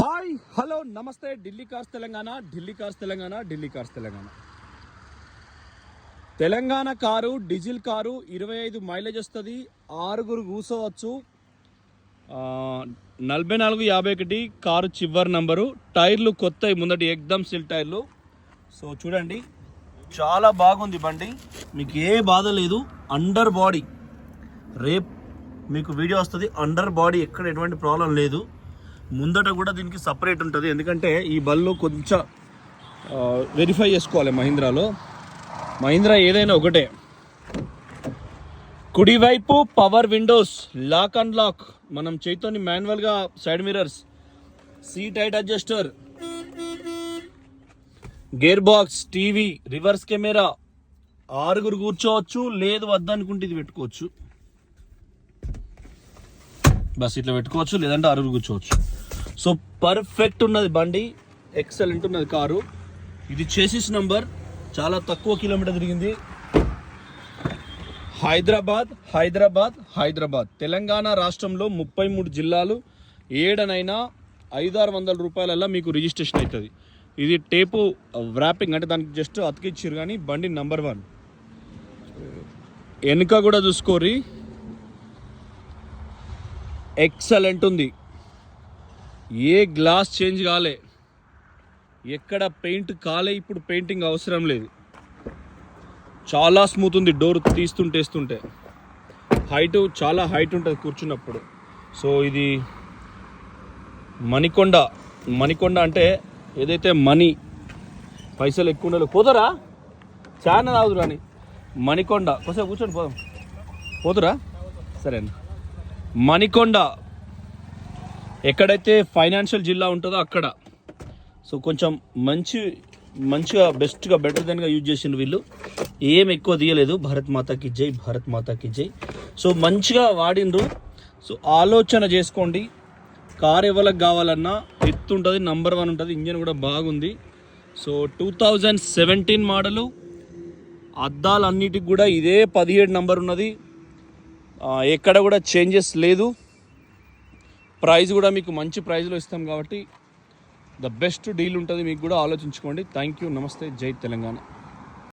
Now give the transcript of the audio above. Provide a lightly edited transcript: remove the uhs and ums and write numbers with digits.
Hi hello నమస్తే. Delhi cars Telangana, Delhi cars Telangana, Delhi cars Telangana. Telangana car, diesel car, 25 mileage వస్తుంది, 6 కూర్చోవచ్చు, 4451 కారు చివరి నంబరు. టైర్లు కొత్తవి, ముందటి ఎక్దమ్ సిల్ టైర్లు. సో చూడండి, చాలా బాగుంది బండి, మీకు ఏ బాధ లేదు. అండర్ బాడీ రేపు మీకు వీడియో వస్తుంది. అండర్ బాడీ ఎక్కడ ఎటువంటి ప్రాబ్లం లేదు. ముందట కూడా దీనికి సపరేట్ ఉంటుంది, ఎందుకంటే ఈ బళ్ళు కొంచెం వెరిఫై చేసుకోవాలి. మహీంద్రా ఏదైనా ఒకటే. కుడివైపు power windows, lock and lock, మనం చేతితోని మాన్యువల్గా side mirrors, seat height adjuster, gear box, TV, reverse camera, 6 కూర్చోవచ్చు. లేదు వద్దనుకుంటే ఇది పెట్టుకోవచ్చు, బస్ ఇట్లా పెట్టుకోవచ్చు, లేదంటే 6 కూర్చోవచ్చు. సో పర్ఫెక్ట్ ఉన్నది బండి, ఎక్సలెంట్ ఉన్నది కారు. ఇది చేసిస్ నంబర్, చాలా తక్కువ కిలోమీటర్ తిరిగింది. హైదరాబాద్ తెలంగాణ రాష్ట్రంలో 33 జిల్లాలు, ఏడనైనా 500-600 రూపాయలల్లో మీకు రిజిస్ట్రేషన్ అవుతుంది. ఇది టేపు వ్రాపింగ్, అంటే దానికి జస్ట్ అతికిచ్చారు, కానీ బండి నంబర్ 1. వెనుక కూడా చూసుకోరి, ఎక్సలెంట్ ఉంది. ఏ గ్లాస్ చేంజ్ కాలే, ఎక్కడ పెయింట్ కాలే, ఇప్పుడు పెయింటింగ్ అవసరం లేదు. చాలా స్మూత్ ఉంది, డోర్ తీస్తుంటే చాలా హైట్ ఉంటుంది కూర్చున్నప్పుడు. సో ఇది మణికొండ అంటే ఏదైతే పైసలు ఎక్కువ ఉండాలి, పోతారా చాలా తాగుదురా అని మణికొండ కొంచెం కూర్చొని పోతురా సరే అండి. మణికొండ ఎక్కడైతే ఫైనాన్షియల్ జిల్లా ఉంటుందో అక్కడ. సో కొంచెం మంచిగా బెస్ట్గా బెటర్ దెన్గా యూజ్ చేసిండ్రు వీళ్ళు, ఏం ఎక్కువ తీయలేదు. భారత్ మాతాకి జై. సో మంచిగా వాడిండ్రు. సో ఆలోచన చేసుకోండి, కార్ ఎవరికి కావాలన్నా ఎత్తుంటుంది, నంబర్ 1 ఉంటుంది, ఇంజన్ కూడా బాగుంది. సో 2017 మోడలు, అద్దాలన్నిటికి కూడా ఇదే 17 నంబర్ ఉన్నది, ఎక్కడ కూడా చేంజెస్ లేదు. ప్రైస్ కూడా మీకు మంచి ప్రైస్లో ఇస్తాం కాబట్టి ద బెస్ట్ డీల్ ఉంటుంది, మీకు కూడా ఆలోచించుకోండి. థ్యాంక్ యూ, నమస్తే, జై తెలంగాణ.